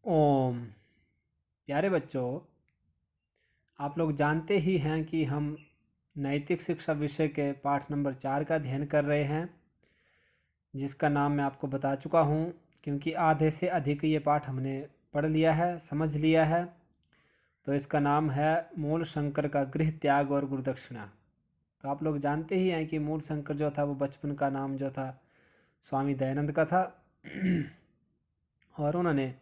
ओम। प्यारे बच्चों, आप लोग जानते ही हैं कि हम नैतिक शिक्षा विषय के पाठ नंबर 4 का अध्ययन कर रहे हैं, जिसका नाम मैं आपको बता चुका हूँ, क्योंकि आधे से अधिक ये पाठ हमने पढ़ लिया है, समझ लिया है। तो इसका नाम है मूल शंकर का गृह त्याग और गुरुदक्षिणा। तो आप लोग जानते ही हैं कि मूल शंकर जो था वो बचपन का नाम जो था स्वामी दयानंद का था। और उन्होंने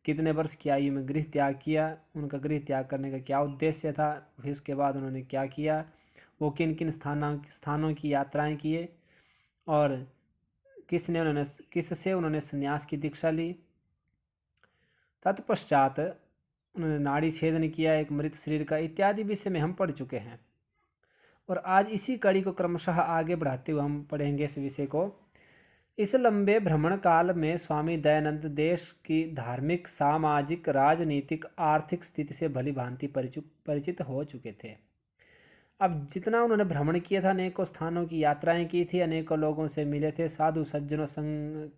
कितने वर्ष की आयु में गृह त्याग किया, उनका गृह त्याग करने का क्या उद्देश्य था, फिर इसके बाद उन्होंने क्या किया, वो किन किन स्थानों की यात्राएं किए, और किससे उन्होंने संन्यास की दीक्षा ली। तत्पश्चात उन्होंने नाड़ी छेदन किया एक मृत शरीर का, इत्यादि विषय में हम पढ़ चुके हैं। और आज इसी कड़ी को क्रमशः आगे बढ़ाते हुए हम पढ़ेंगे इस विषय को। इस लंबे भ्रमण काल में स्वामी दयानंद देश की धार्मिक, सामाजिक, राजनीतिक, आर्थिक स्थिति से भली भांति परिचित हो चुके थे। अब जितना उन्होंने भ्रमण किया था, अनेकों स्थानों की यात्राएं की थी, अनेकों लोगों से मिले थे, साधु सज्जनों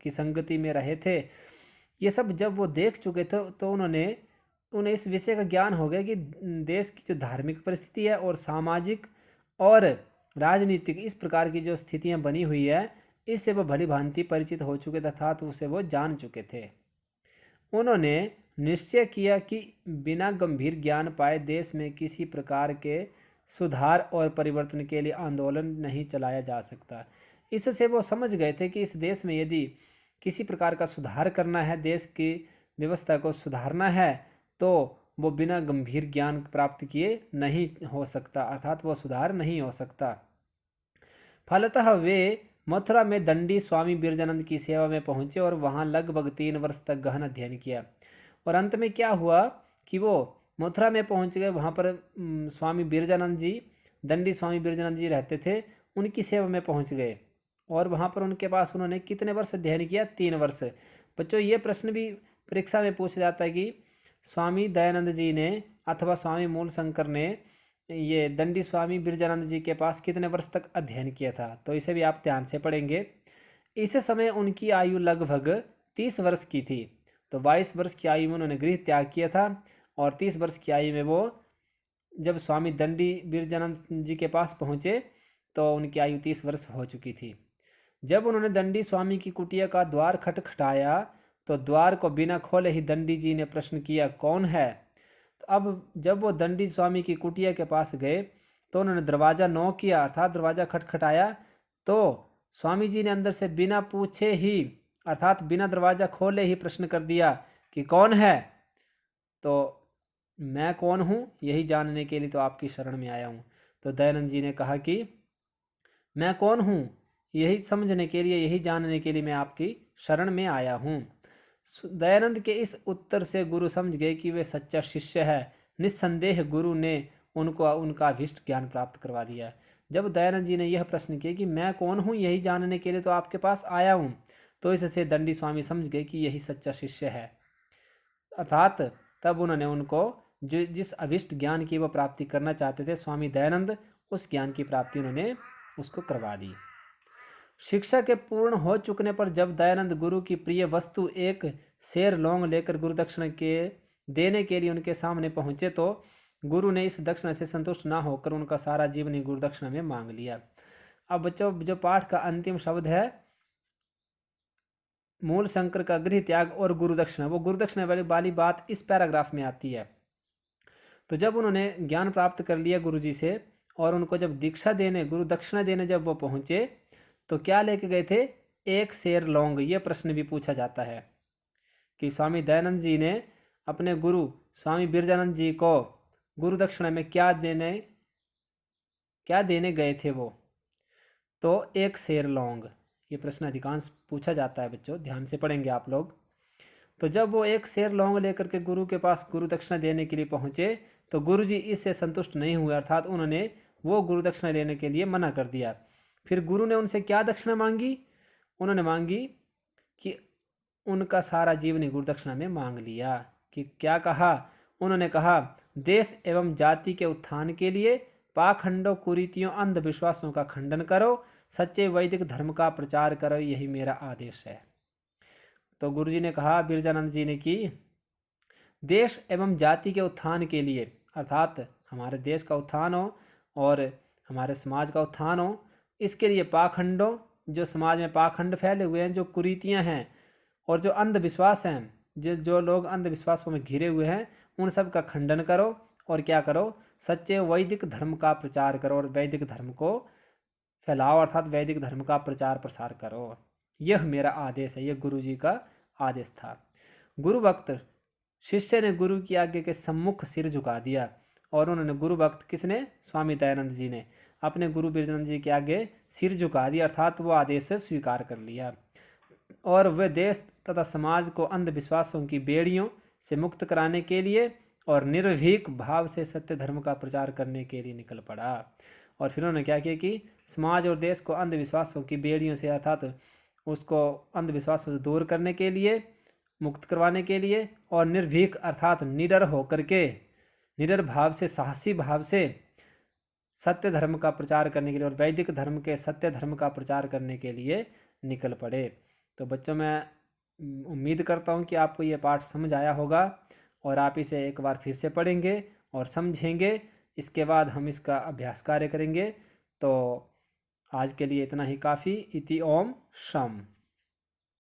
की संगति में रहे थे, ये सब जब वो देख चुके थे तो उन्हें इस विषय का ज्ञान हो गया कि देश की जो धार्मिक परिस्थिति है और सामाजिक और राजनीतिक इस प्रकार की जो स्थितियां बनी हुई है, इससे वो भली भांति परिचित हो चुके तथा तो उसे वो जान चुके थे। उन्होंने निश्चय किया कि बिना गंभीर ज्ञान पाए देश में किसी प्रकार के सुधार और परिवर्तन के लिए आंदोलन नहीं चलाया जा सकता। इससे वो समझ गए थे कि इस देश में यदि किसी प्रकार का सुधार करना है, देश की व्यवस्था को सुधारना है, तो वो बिना गंभीर ज्ञान प्राप्त किए नहीं हो सकता, अर्थात वो सुधार नहीं हो सकता। फलतः वे मथुरा में दंडी स्वामी बिरजानंद की सेवा में पहुंचे और वहां लगभग 3 वर्ष तक गहन अध्ययन किया। और अंत में क्या हुआ कि वो मथुरा में पहुंच गए। वहां पर स्वामी बिरजानंद जी, दंडी स्वामी बिरजानंद जी रहते थे, उनकी सेवा में पहुंच गए और वहां पर उनके पास उन्होंने कितने वर्ष अध्ययन किया? 3 वर्ष। बच्चों, ये प्रश्न भी परीक्षा में पूछा जाता है कि स्वामी दयानंद जी ने अथवा स्वामी मूल शंकर ने ये दंडी स्वामी बिरजानंद जी के पास कितने वर्ष तक अध्ययन किया था, तो इसे भी आप ध्यान से पढ़ेंगे। इस समय उनकी आयु लगभग 30 वर्ष की थी। तो 22 वर्ष की आयु में उन्होंने गृह त्याग किया था और 30 वर्ष की आयु में वो जब स्वामी दंडी बिरजानंद जी के पास पहुंचे तो उनकी आयु 30 वर्ष हो चुकी थी। जब उन्होंने दंडी स्वामी की कुटिया का द्वार खटखटाया तो द्वार को बिना खोले ही दंडी जी ने प्रश्न किया, कौन है? तो अब जब वो दंडी स्वामी की कुटिया के पास गए तो उन्होंने दरवाज़ा नॉक किया, अर्थात दरवाज़ा खटखटाया, तो स्वामी जी ने अंदर से बिना पूछे ही, अर्थात बिना दरवाज़ा खोले ही प्रश्न कर दिया कि कौन है? तो मैं कौन हूँ यही जानने के लिए तो आपकी शरण में आया हूँ। तो दयानंद जी ने कहा कि मैं कौन हूँ यही समझने के लिए, यही जानने के लिए मैं आपकी शरण में आया हूँ। दयानंद के इस उत्तर से गुरु समझ गए कि वे सच्चा शिष्य है। निस्संदेह गुरु ने उनको उनका अभीष्ट ज्ञान प्राप्त करवा दिया। जब दयानंद जी ने यह प्रश्न किया कि मैं कौन हूँ यही जानने के लिए तो आपके पास आया हूँ, तो इससे दंडी स्वामी समझ गए कि यही सच्चा शिष्य है। अर्थात तब उन्होंने उनको जो जिस अभीष्ट ज्ञान की वो प्राप्ति करना चाहते थे, स्वामी दयानंद उस ज्ञान की प्राप्ति उन्होंने उसको करवा दी। शिक्षा के पूर्ण हो चुकने पर जब दयानंद गुरु की प्रिय वस्तु एक शेर लौंग लेकर गुरु दक्षिणा के देने के लिए उनके सामने पहुंचे तो गुरु ने इस दक्षिणा से संतुष्ट ना होकर उनका सारा जीवन ही गुरु दक्षिणा में मांग लिया। अब बच्चों, जो पाठ का अंतिम शब्द है मूल शंकर का गृह त्याग और गुरु दक्षिणा, वो गुरु दक्षिणा वाली बात इस पैराग्राफ में आती है। तो जब उन्होंने ज्ञान प्राप्त कर लिया गुरु जी से और उनको जब दीक्षा देने, गुरु दक्षिणा देने जब वो पहुंचे तो क्या लेके गए थे? एक शेर लौंग। ये प्रश्न भी पूछा जाता है कि स्वामी दयानंद जी ने अपने गुरु स्वामी बिरजानंद जी को गुरु दक्षिणा में क्या देने गए थे वो? तो एक शेर लौंग। ये प्रश्न अधिकांश पूछा जाता है बच्चों, ध्यान से पढ़ेंगे आप लोग। तो जब वो एक शेर लौंग लेकर के गुरु के पास गुरु दक्षिणा देने के लिए पहुंचे तो गुरु जी इससे संतुष्ट नहीं हुए, अर्थात उन्होंने वो गुरु दक्षिणा लेने के लिए मना कर दिया। फिर गुरु ने उनसे क्या दक्षिणा मांगी? उन्होंने मांगी कि उनका सारा जीवन ही गुरु दक्षिणा में मांग लिया। कि क्या कहा? उन्होंने कहा, देश एवं जाति के उत्थान के लिए पाखंडों, कुरीतियों, अंधविश्वासों का खंडन करो, सच्चे वैदिक धर्म का प्रचार करो, यही मेरा आदेश है। तो गुरु जी ने कहा, बिरजानंद जी ने की देश एवं जाति के उत्थान के लिए, अर्थात हमारे देश का उत्थान हो और हमारे समाज का उत्थान हो, इसके लिए पाखंडों, जो समाज में पाखंड फैले हुए हैं, जो कुरीतियां हैं और जो अंधविश्वास हैं, जो लोग अंधविश्वासों में घिरे हुए हैं, उन सब का खंडन करो और क्या करो, सच्चे वैदिक धर्म का प्रचार करो और वैदिक धर्म को फैलाओ, अर्थात वैदिक धर्म का प्रचार प्रसार करो। यह मेरा आदेश है, यह गुरु जी का आदेश था। गुरु भक्त शिष्य ने गुरु की आज्ञा के सम्मुख सिर झुका दिया और उन्होंने, गुरु भक्त किसने, स्वामी दयानंद जी ने अपने गुरु बिरजानंद जी के आगे सिर झुका दिया, अर्थात वो आदेश से स्वीकार कर लिया और वे देश तथा समाज को अंधविश्वासों की बेड़ियों से मुक्त कराने के लिए और निर्भीक भाव से सत्य धर्म का प्रचार करने के लिए निकल पड़ा। और फिर उन्होंने क्या किया कि समाज और देश को अंधविश्वासों की बेड़ियों से, अर्थात उसको अंधविश्वासों से दूर करने के लिए, मुक्त करवाने के लिए, और निर्भीक अर्थात निडर होकर के, निडर भाव से, साहसी भाव से सत्य धर्म का प्रचार करने के लिए और वैदिक धर्म के सत्य धर्म का प्रचार करने के लिए निकल पड़े। तो बच्चों, मैं उम्मीद करता हूँ कि आपको ये पाठ समझ आया होगा और आप इसे एक बार फिर से पढ़ेंगे और समझेंगे। इसके बाद हम इसका अभ्यास कार्य करेंगे। तो आज के लिए इतना ही काफ़ी। इति ओम शम।